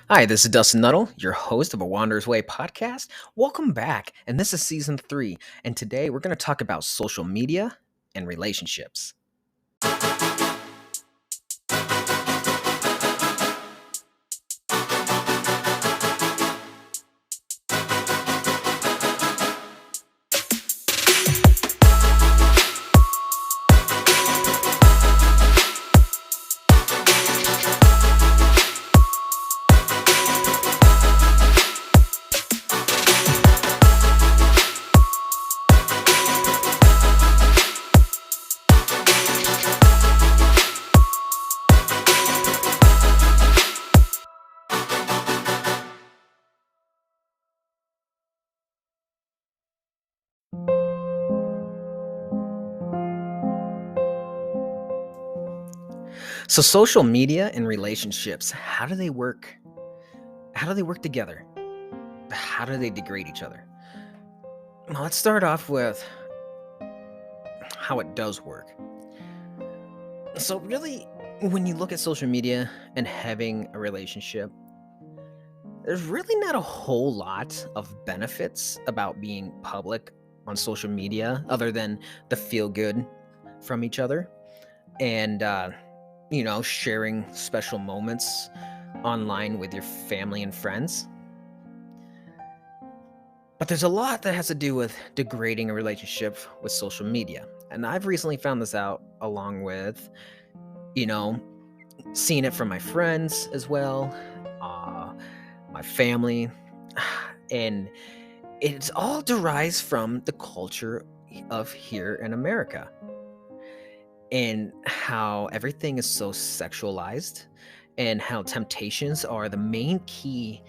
Hi, this is Dustin Nuttall, your host of a Wanderer's Way podcast. Welcome back, and this is season 3. And today we're going to talk about social media and relationships. So, social media and relationships, how do they work? How do they work together? How do they degrade each other? Well, let's start off with how it does work. So, really, when you look at social media and having a relationship, there's really not a whole lot of benefits about being public on social media other than the feel good from each other and, sharing special moments online with your family and friends. But there's a lot that has to do with degrading a relationship with social media. And I've recently found this out along with, you know, seeing it from my friends as well, uh, my family, and it's all derives from the culture of here in America and how everything is so sexualized and how temptations are the main key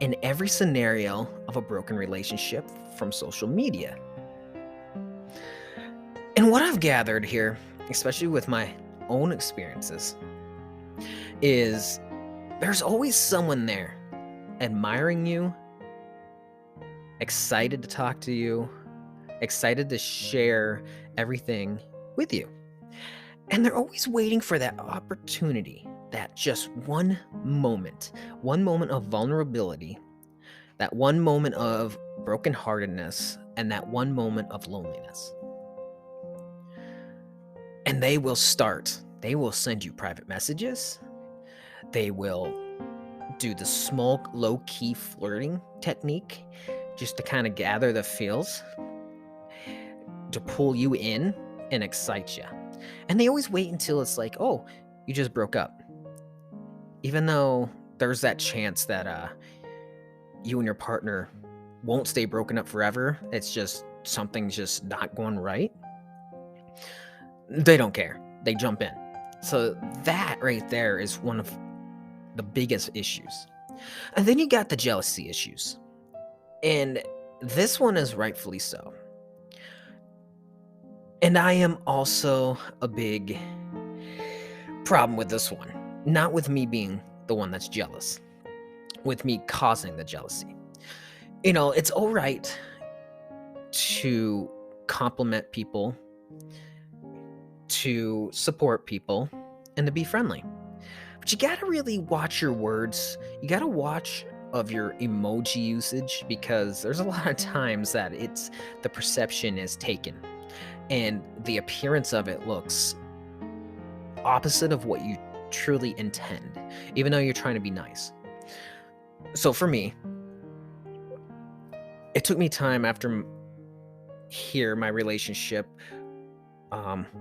in every scenario of a broken relationship from social media. And what I've gathered here, especially with my own experiences, is there's always someone there admiring you, excited to talk to you, excited to share everything with you. And they're always waiting for that opportunity, that just one moment of vulnerability, that one moment of brokenheartedness, and that one moment of loneliness. And they will send you private messages. They will do the small, low key flirting technique just to kind of gather the feels, to pull you in and excite you. And they always wait until it's like, oh, you just broke up. Even though there's that chance that you and your partner won't stay broken up forever, it's just something's just not going right. They don't care. They jump in. So that right there is one of the biggest issues. And then you got the jealousy issues. And this one is rightfully so. And I am also a big problem with this one. Not with me being the one that's jealous, with me causing the jealousy. It's all right to compliment people, to support people, and to be friendly. But you gotta really watch your words. You gotta watch of your emoji usage because there's a lot of times that the perception is taken and the appearance of it looks opposite of what you truly intend, even though you're trying to be nice. So for me, it took me time after here my relationship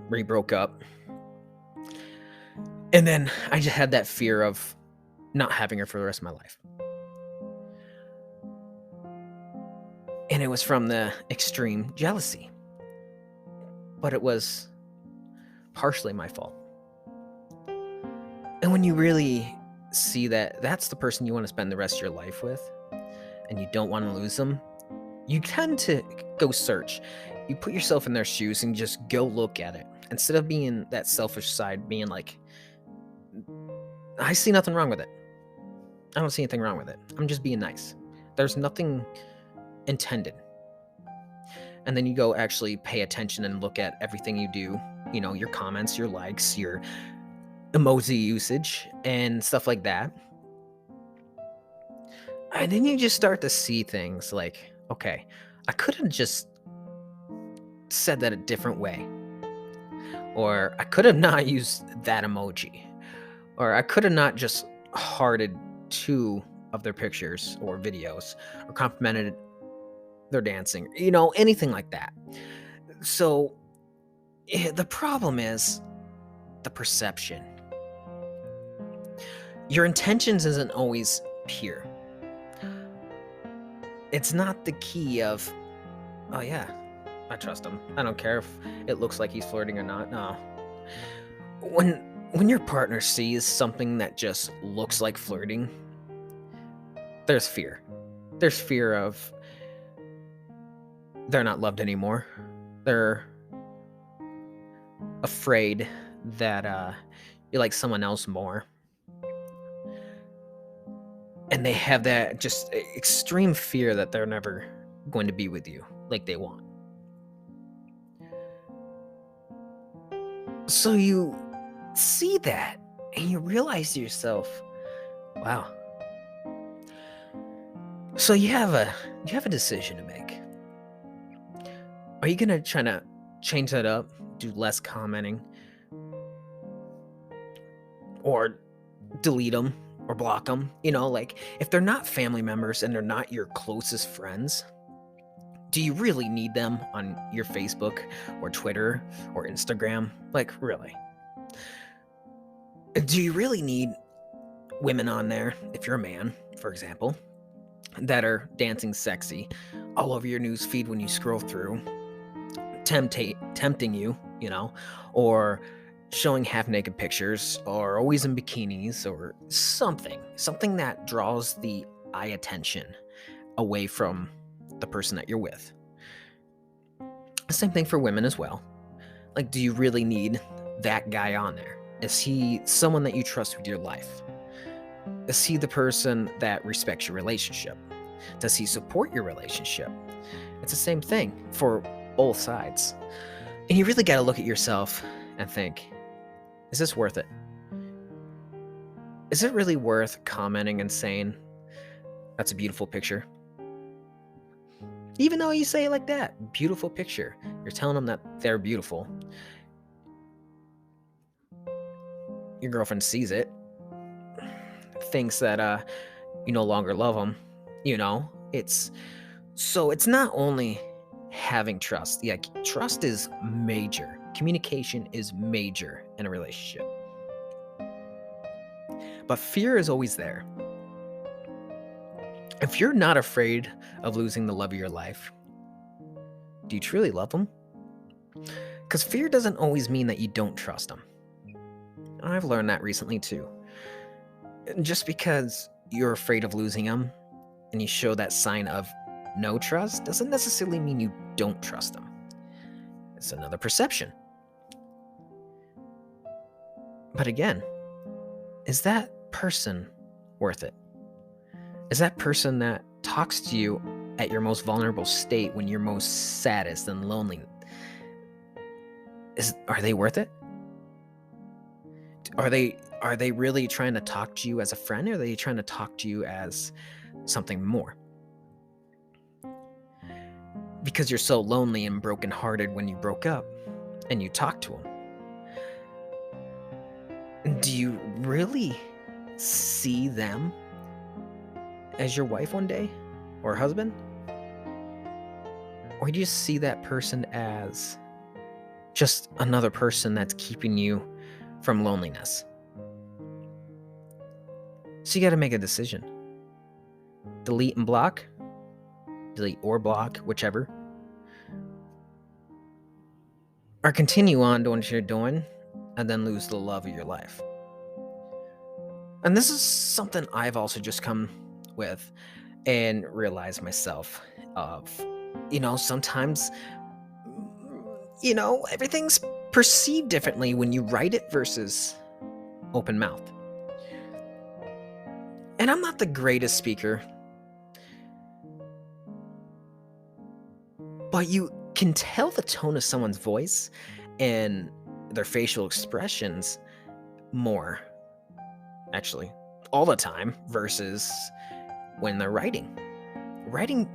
we broke up, and then I just had that fear of not having her for the rest of my life. And it was from the extreme jealousy, but it was partially my fault. And when you really see that that's the person you want to spend the rest of your life with and you don't want to lose them, you tend to go search. You put yourself in their shoes and just go look at it. Instead of being that selfish side, being like, I see nothing wrong with it. I don't see anything wrong with it. I'm just being nice. There's nothing intended. And then you go actually pay attention and look at everything you do, your comments, your likes, your emoji usage, and stuff like that. And then you just start to see things like, okay, I could have just said that a different way, or I could have not used that emoji, or I could have not just hearted two of their pictures or videos, or complimented their dancing, anything like that. So the problem is the perception. Your intentions isn't always pure. It's not the key of, oh yeah, I trust him. I don't care if it looks like he's flirting or not. No. When your partner sees something that just looks like flirting, there's fear. There's fear of they're not loved anymore. They're afraid that you like someone else more. And they have that just extreme fear that they're never going to be with you like they want. So you see that and you realize to yourself, wow. So you have a decision to make. Are you going to try to change that up, do less commenting, or delete them or block them? Like if they're not family members and they're not your closest friends, do you really need them on your Facebook or Twitter or Instagram? Like, really? Do you really need women on there, if you're a man, for example, that are dancing sexy all over your news feed when you scroll through, tempting you, or showing half-naked pictures, or always in bikinis, or something that draws the eye attention away from the person that you're with? Same thing for women as well. Like, do you really need that guy on there? Is he someone that you trust with your life? Is he the person that respects your relationship? Does he support your relationship? It's the same thing for both sides. And you really got to look at yourself and think, is this worth it? Is it really worth commenting and saying, that's a beautiful picture? Even though you say it like that, beautiful picture, you're telling them that they're beautiful. Your girlfriend sees it, thinks that you no longer love them. It's not only having trust. Yeah, trust is major. Communication is major in a relationship. But fear is always there. If you're not afraid of losing the love of your life, do you truly love them? Because fear doesn't always mean that you don't trust them. I've learned that recently too. Just because you're afraid of losing them and you show that sign of no trust doesn't necessarily mean you don't trust them. It's another perception. But again, is that person worth it? Is that person that talks to you at your most vulnerable state when you're most saddest and lonely, are they worth it? Are they really trying to talk to you as a friend, or are they trying to talk to you as something more? Because you're so lonely and brokenhearted when you broke up and you talk to them, do you really see them as your wife one day or husband? Or do you see that person as just another person that's keeping you from loneliness? So you got to make a decision. Delete and block. Delete or block, whichever. Or continue on doing what you're doing and then lose the love of your life. And this is something I've also just come with and realized myself of, sometimes, everything's perceived differently when you write it versus open mouth. And I'm not the greatest speaker, but you can tell the tone of someone's voice and their facial expressions more, actually, all the time, versus when they're writing. Writing,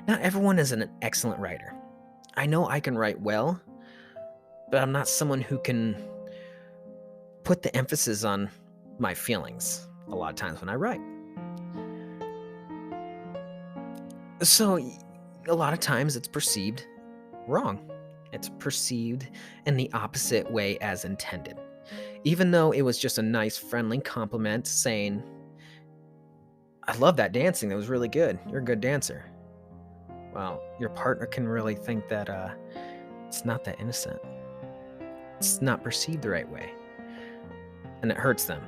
not everyone is an excellent writer. I know I can write well, but I'm not someone who can put the emphasis on my feelings a lot of times when I write. So a lot of times it's perceived wrong. It's perceived in the opposite way as intended. Even though it was just a nice, friendly compliment saying, I love that dancing. That was really good. You're a good dancer. Well, your partner can really think that it's not that innocent. It's not perceived the right way. And it hurts them.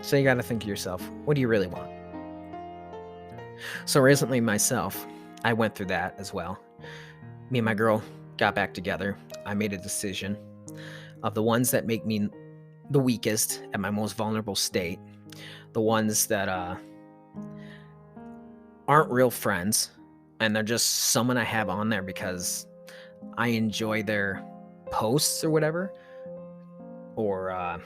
So you got to think to yourself, what do you really want? So recently myself, I went through that as well. Me and my girl got back together. I made a decision of the ones that make me the weakest at my most vulnerable state, the ones that aren't real friends, and they're just someone I have on there because I enjoy their posts or whatever, or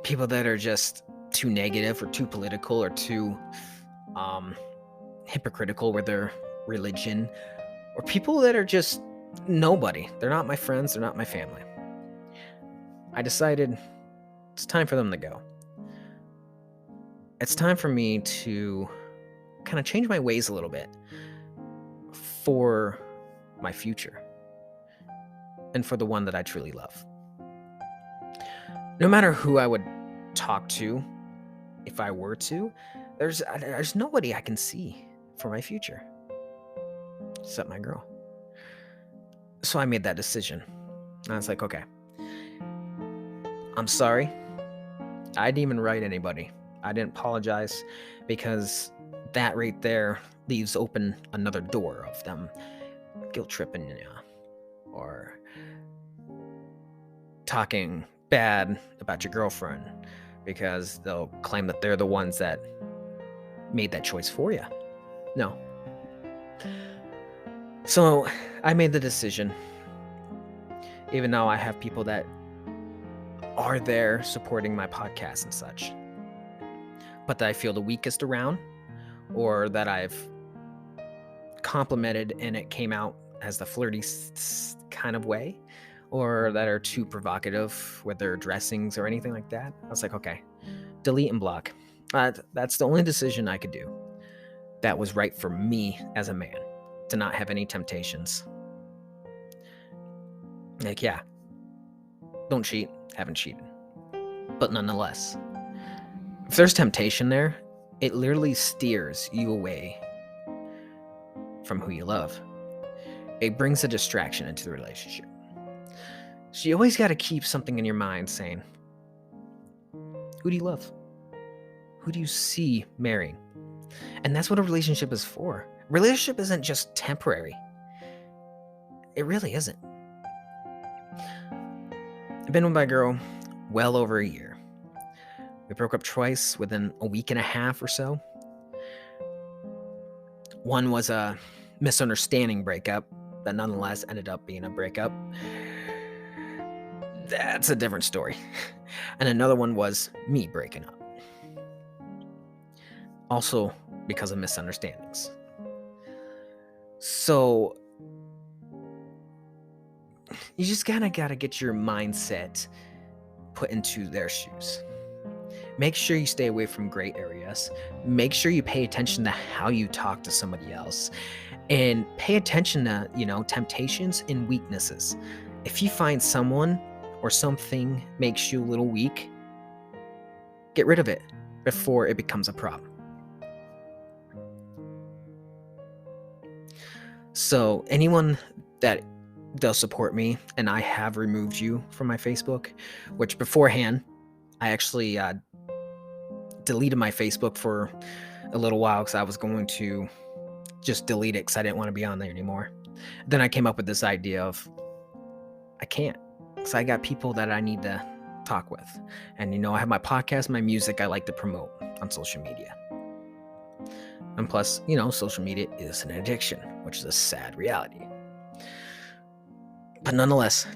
people that are just too negative or too political or too hypocritical with their religion, or people that are just nobody. They're not my friends, they're not my family. I decided it's time for them to go. It's time for me to kind of change my ways a little bit for my future and for the one that I truly love. No matter who I would talk to, if I were to, there's nobody I can see for my future except my girl. So I made that decision. And I was like, okay, I'm sorry. I didn't even write anybody. I didn't apologize because that right there leaves open another door of them guilt tripping you or talking bad about your girlfriend because they'll claim that they're the ones that made that choice for you. No. So I made the decision, even though I have people that are there supporting my podcast and such, but that I feel the weakest around, or that I've complimented and it came out as the flirty kind of way, or that are too provocative with their dressings or anything like that. I was like, okay, delete and block. That's the only decision I could do that was right for me as a man, to not have any temptations. Like, yeah, don't cheat, haven't cheated. But nonetheless, if there's temptation there, it literally steers you away from who you love. It brings a distraction into the relationship. So you always got to keep something in your mind saying, who do you love? Who do you see marrying? And that's what a relationship is for. Relationship isn't just temporary. It really isn't. I've been with my girl well over a year. We broke up twice within a week and a half or so. One was a misunderstanding breakup that nonetheless ended up being a breakup. That's a different story. And another one was me breaking up. Also because of misunderstandings. So you just gotta get your mindset put into their shoes. Make sure you stay away from gray areas. Make sure you pay attention to how you talk to somebody else, and pay attention to, temptations and weaknesses. If you find someone or something makes you a little weak, get rid of it before it becomes a problem. So anyone that does support me, and I have removed you from my Facebook, which beforehand, I actually deleted my Facebook for a little while because I was going to just delete it because I didn't want to be on there anymore. Then I came up with this idea of I can't, because I got people that I need to talk with. And I have my podcast, my music I like to promote on social media. And plus, social media is an addiction, which is a sad reality. But nonetheless,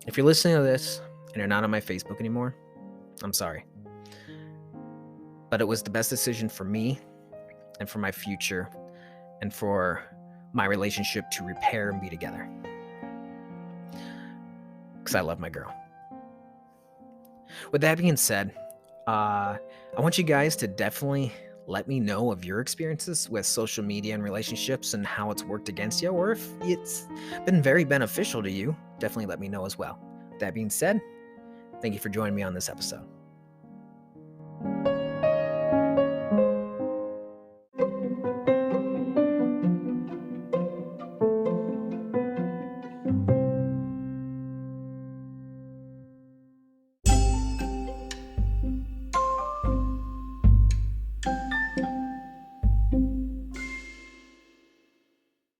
if you're listening to this and you're not on my Facebook anymore, I'm sorry. but it was the best decision for me and for my future and for my relationship to repair and be together. Because I love my girl. With that being said, I want you guys to definitely let me know of your experiences with social media and relationships and how it's worked against you, or if it's been very beneficial to you. Definitely let me know as well. With that being said, thank you for joining me on this episode.